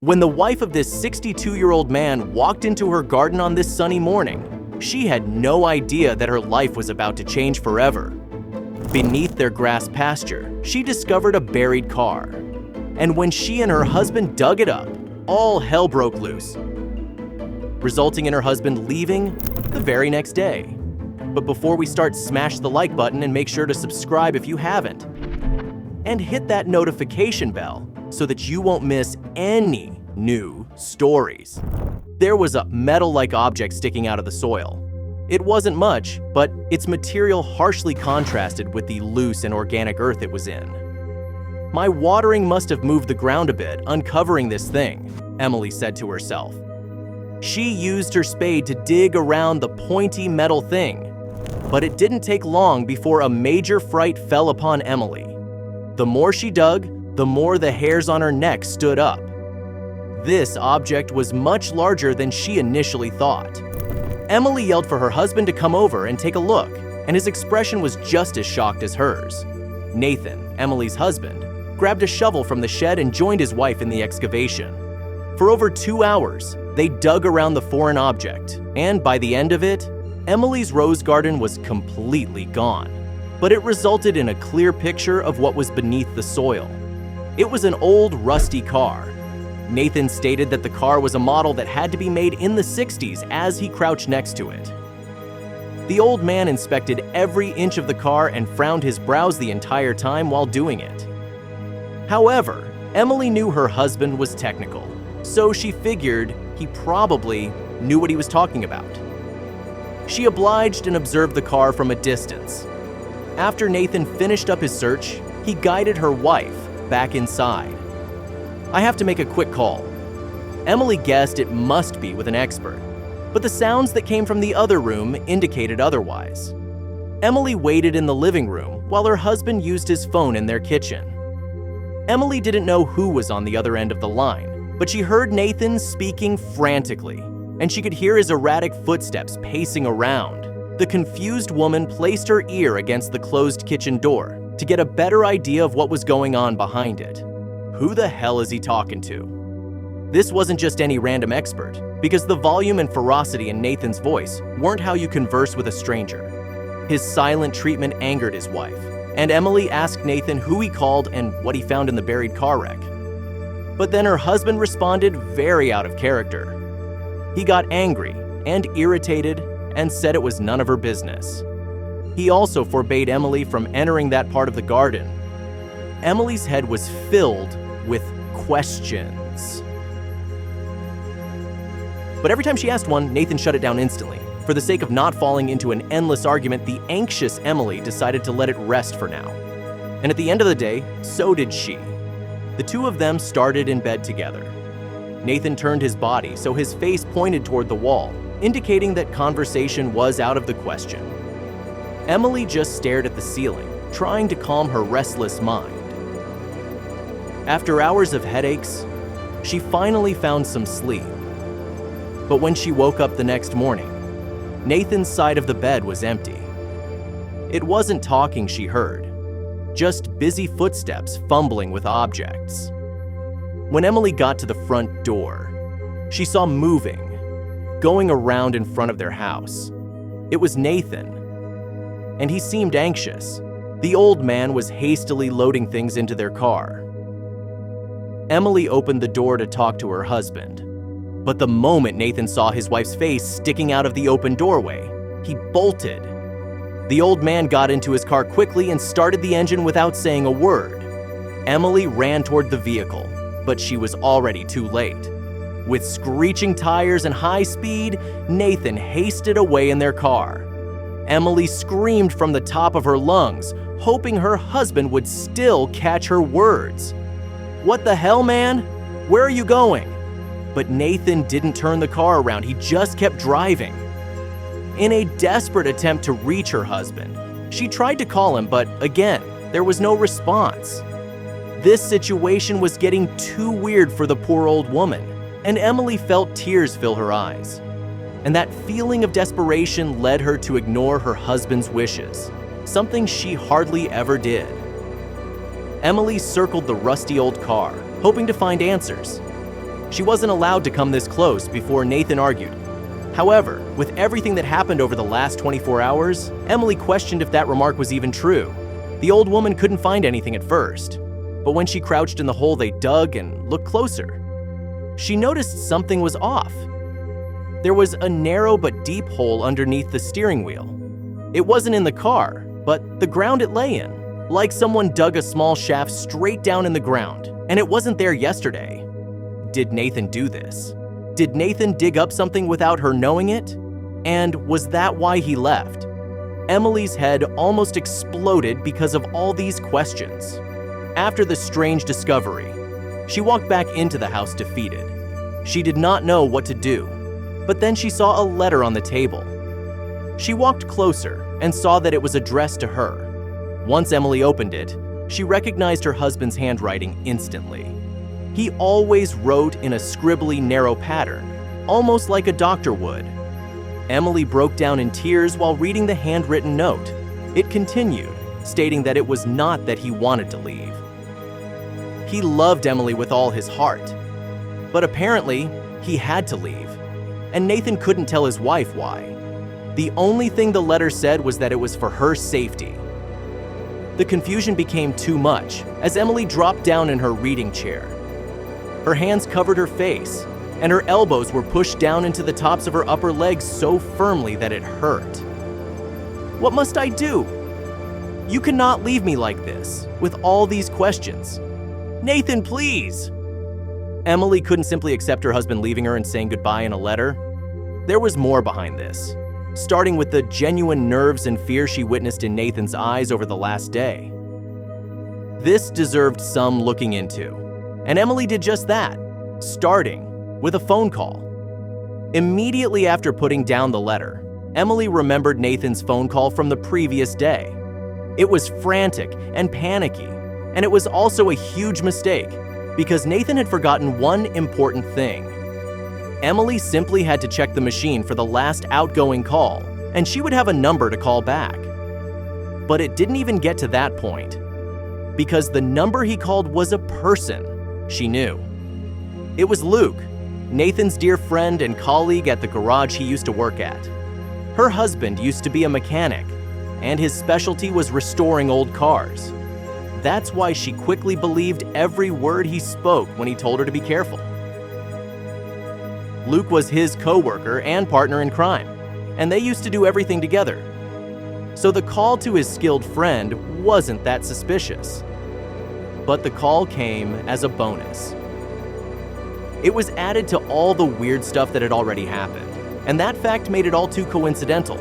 When the wife of this 62-year-old man walked into her garden on this sunny morning, she had no idea that her life was about to change forever. Beneath their grass pasture, she discovered a buried car. And when she and her husband dug it up, all hell broke loose, resulting in her husband leaving the very next day. But before we start, smash the like button and make sure to subscribe if you haven't. And hit that notification bell so that you won't miss any new stories. There was a metal-like object sticking out of the soil. It wasn't much, but its material harshly contrasted with the loose and organic earth it was in. "My watering must have moved the ground a bit, uncovering this thing," Emily said to herself. She used her spade to dig around the pointy metal thing, but it didn't take long before a major fright fell upon Emily. The more she dug, the more the hairs on her neck stood up. This object was much larger than she initially thought. Emily yelled for her husband to come over and take a look, and his expression was just as shocked as hers. Nathan, Emily's husband, grabbed a shovel from the shed and joined his wife in the excavation. For over 2 hours, they dug around the foreign object, and by the end of it, Emily's rose garden was completely gone. But it resulted in a clear picture of what was beneath the soil. It was an old, rusty car. Nathan stated that the car was a model that had to be made in the 60s as he crouched next to it. The old man inspected every inch of the car and frowned his brows the entire time while doing it. However, Emily knew her husband was technical, so she figured he probably knew what he was talking about. She obliged and observed the car from a distance. After Nathan finished up his search, he guided her wife back inside. "I have to make a quick call." Emily guessed it must be with an expert, but the sounds that came from the other room indicated otherwise. Emily waited in the living room while her husband used his phone in their kitchen. Emily didn't know who was on the other end of the line, but she heard Nathan speaking frantically, and she could hear his erratic footsteps pacing around. The confused woman placed her ear against the closed kitchen door to get a better idea of what was going on behind it. Who the hell is he talking to? This wasn't just any random expert, because the volume and ferocity in Nathan's voice weren't how you converse with a stranger. His silent treatment angered his wife, and Emily asked Nathan who he called and what he found in the buried car wreck. But then her husband responded very out of character. He got angry and irritated and said it was none of her business. He also forbade Emily from entering that part of the garden. Emily's head was filled with questions. But every time she asked one, Nathan shut it down instantly. For the sake of not falling into an endless argument, the anxious Emily decided to let it rest for now. And at the end of the day, so did she. The two of them started in bed together. Nathan turned his body so his face pointed toward the wall, indicating that conversation was out of the question. Emily just stared at the ceiling, trying to calm her restless mind. After hours of headaches, she finally found some sleep. But when she woke up the next morning, Nathan's side of the bed was empty. It wasn't talking she heard, just busy footsteps fumbling with objects. When Emily got to the front door, she saw moving, going around in front of their house. It was Nathan, and he seemed anxious. The old man was hastily loading things into their car. Emily opened the door to talk to her husband, but the moment Nathan saw his wife's face sticking out of the open doorway, he bolted. The old man got into his car quickly and started the engine without saying a word. Emily ran toward the vehicle, but she was already too late. With screeching tires and high speed, Nathan hasted away in their car. Emily screamed from the top of her lungs, hoping her husband would still catch her words. "What the hell, man? Where are you going?" But Nathan didn't turn the car around, he just kept driving. In a desperate attempt to reach her husband, she tried to call him, but again, there was no response. This situation was getting too weird for the poor old woman, and Emily felt tears fill her eyes. And that feeling of desperation led her to ignore her husband's wishes, something she hardly ever did. Emily circled the rusty old car, hoping to find answers. She wasn't allowed to come this close before Nathan argued. However, with everything that happened over the last 24 hours, Emily questioned if that remark was even true. The old woman couldn't find anything at first, but when she crouched in the hole they dug and looked closer, she noticed something was off. There was a narrow but deep hole underneath the steering wheel. It wasn't in the car, but the ground it lay in, like someone dug a small shaft straight down in the ground, and it wasn't there yesterday. Did Nathan do this? Did Nathan dig up something without her knowing it? And was that why he left? Emily's head almost exploded because of all these questions. After the strange discovery, she walked back into the house defeated. She did not know what to do, but then she saw a letter on the table. She walked closer and saw that it was addressed to her. Once Emily opened it, she recognized her husband's handwriting instantly. He always wrote in a scribbly, narrow pattern, almost like a doctor would. Emily broke down in tears while reading the handwritten note. It continued, stating that it was not that he wanted to leave. He loved Emily with all his heart, but apparently he had to leave, and Nathan couldn't tell his wife why. The only thing the letter said was that it was for her safety. The confusion became too much as Emily dropped down in her reading chair. Her hands covered her face, and her elbows were pushed down into the tops of her upper legs so firmly that it hurt. What must I do? You cannot leave me like this, with all these questions. Nathan, please! Emily couldn't simply accept her husband leaving her and saying goodbye in a letter. There was more behind this, starting with the genuine nerves and fear she witnessed in Nathan's eyes over the last day. This deserved some looking into, and Emily did just that, starting with a phone call. Immediately after putting down the letter, Emily remembered Nathan's phone call from the previous day. It was frantic and panicky, and it was also a huge mistake because Nathan had forgotten one important thing. Emily simply had to check the machine for the last outgoing call, and she would have a number to call back. But it didn't even get to that point, because the number he called was a person she knew. It was Luke, Nathan's dear friend and colleague at the garage he used to work at. Her husband used to be a mechanic, and his specialty was restoring old cars. That's why she quickly believed every word he spoke when he told her to be careful. Luke was his co-worker and partner in crime, and they used to do everything together. So the call to his skilled friend wasn't that suspicious. But the call came as a bonus. It was added to all the weird stuff that had already happened, and that fact made it all too coincidental.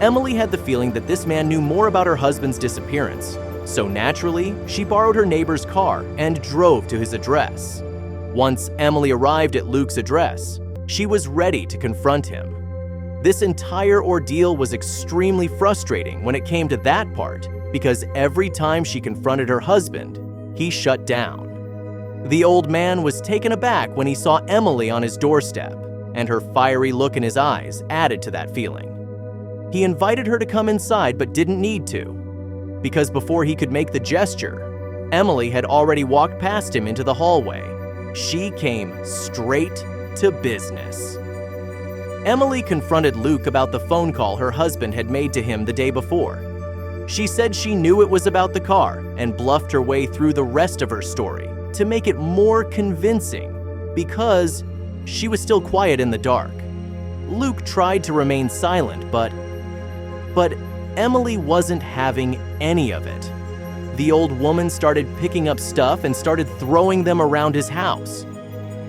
Emily had the feeling that this man knew more about her husband's disappearance, so naturally, she borrowed her neighbor's car and drove to his address. Once Emily arrived at Luke's address, she was ready to confront him. This entire ordeal was extremely frustrating when it came to that part, because every time she confronted her husband, he shut down. The old man was taken aback when he saw Emily on his doorstep, and her fiery look in his eyes added to that feeling. He invited her to come inside but didn't need to, because before he could make the gesture, Emily had already walked past him into the hallway. She came straight to business. Emily confronted Luke about the phone call her husband had made to him the day before. She said she knew it was about the car and bluffed her way through the rest of her story to make it more convincing because she was still quiet in the dark. Luke tried to remain silent, but Emily wasn't having any of it. The old woman started picking up stuff and started throwing them around his house,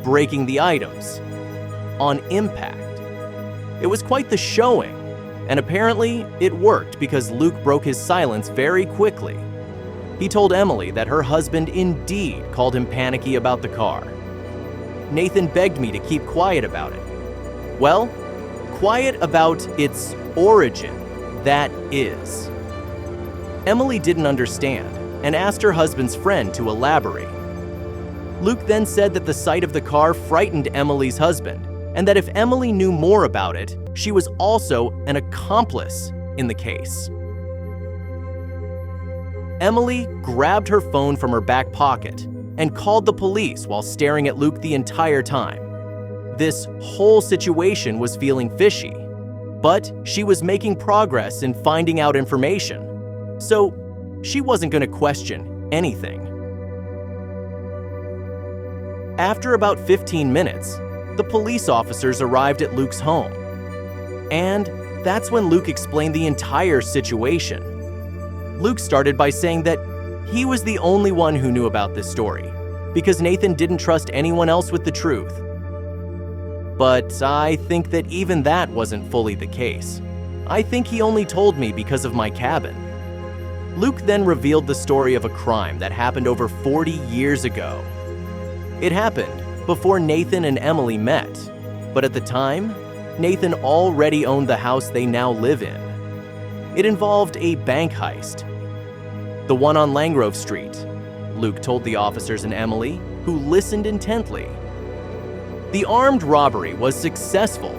breaking the items on impact. It was quite the showing, and apparently it worked because Luke broke his silence very quickly. He told Emily that her husband indeed called him panicky about the car. Nathan begged me to keep quiet about it. Well, quiet about its origin, that is. Emily didn't understand and asked her husband's friend to elaborate. Luke then said that the sight of the car frightened Emily's husband, and that if Emily knew more about it, she was also an accomplice in the case. Emily grabbed her phone from her back pocket and called the police while staring at Luke the entire time. This whole situation was feeling fishy, but she was making progress in finding out information, so she wasn't going to question anything. After about 15 minutes, the police officers arrived at Luke's home. And that's when Luke explained the entire situation. Luke started by saying that he was the only one who knew about this story, because Nathan didn't trust anyone else with the truth. But I think that even that wasn't fully the case. I think he only told me because of my cabin. Luke then revealed the story of a crime that happened over 40 years ago. It happened before Nathan and Emily met, but at the time, Nathan already owned the house they now live in. It involved a bank heist. The one on Langrove Street, Luke told the officers and Emily, who listened intently. The armed robbery was successful,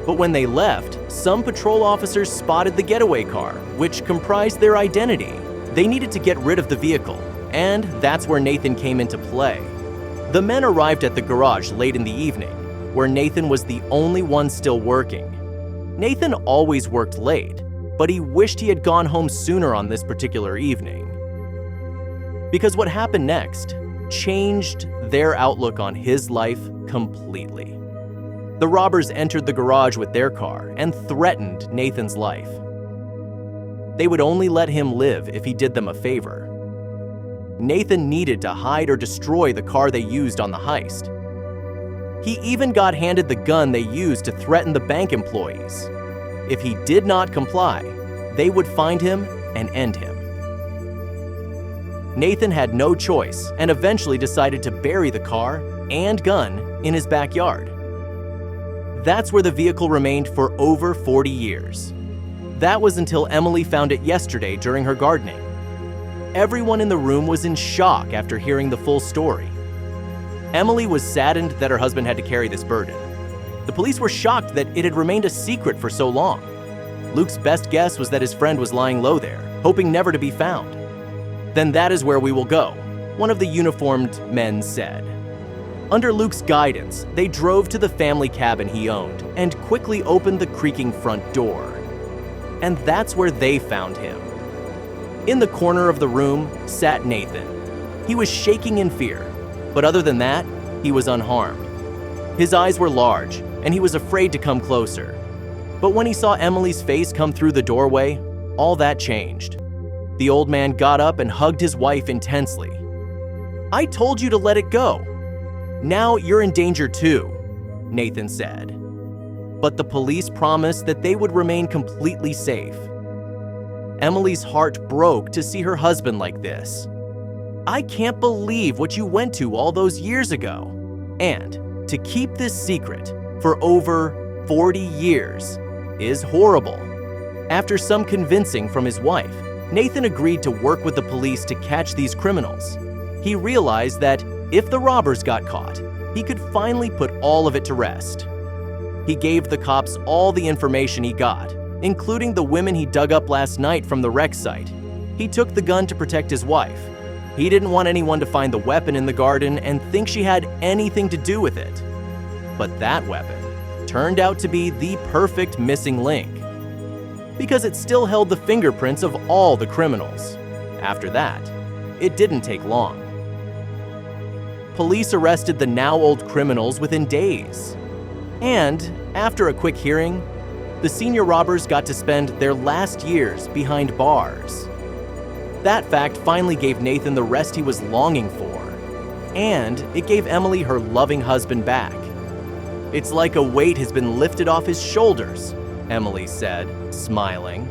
but when they left, some patrol officers spotted the getaway car, which comprised their identity. They needed to get rid of the vehicle, and that's where Nathan came into play. The men arrived at the garage late in the evening, where Nathan was the only one still working. Nathan always worked late, but he wished he had gone home sooner on this particular evening. Because what happened next changed their outlook on his life completely. The robbers entered the garage with their car and threatened Nathan's life. They would only let him live if he did them a favor. Nathan needed to hide or destroy the car they used on the heist. He even got handed the gun they used to threaten the bank employees. If he did not comply, they would find him and end him. Nathan had no choice and eventually decided to bury the car and gun in his backyard. That's where the vehicle remained for over 40 years. That was until Emily found it yesterday during her gardening. Everyone in the room was in shock after hearing the full story. Emily was saddened that her husband had to carry this burden. The police were shocked that it had remained a secret for so long. Luke's best guess was that his friend was lying low there, hoping never to be found. "Then that is where we will go," one of the uniformed men said. Under Luke's guidance, they drove to the family cabin he owned and quickly opened the creaking front door. And that's where they found him. In the corner of the room sat Nathan. He was shaking in fear, but other than that, he was unharmed. His eyes were large, and he was afraid to come closer. But when he saw Emily's face come through the doorway, all that changed. The old man got up and hugged his wife intensely. "I told you to let it go. Now you're in danger too," Nathan said. But the police promised that they would remain completely safe. Emily's heart broke to see her husband like this. "I can't believe what you went to all those years ago. And to keep this secret for over 40 years is horrible." After some convincing from his wife, Nathan agreed to work with the police to catch these criminals. He realized that if the robbers got caught, he could finally put all of it to rest. He gave the cops all the information he got, including the women he dug up last night from the wreck site. He took the gun to protect his wife. He didn't want anyone to find the weapon in the garden and think she had anything to do with it. But that weapon turned out to be the perfect missing link, because it still held the fingerprints of all the criminals. After that, it didn't take long. Police arrested the now old criminals within days. And after a quick hearing, the senior robbers got to spend their last years behind bars. That fact finally gave Nathan the rest he was longing for, and it gave Emily her loving husband back. "It's like a weight has been lifted off his shoulders," Emily said, smiling.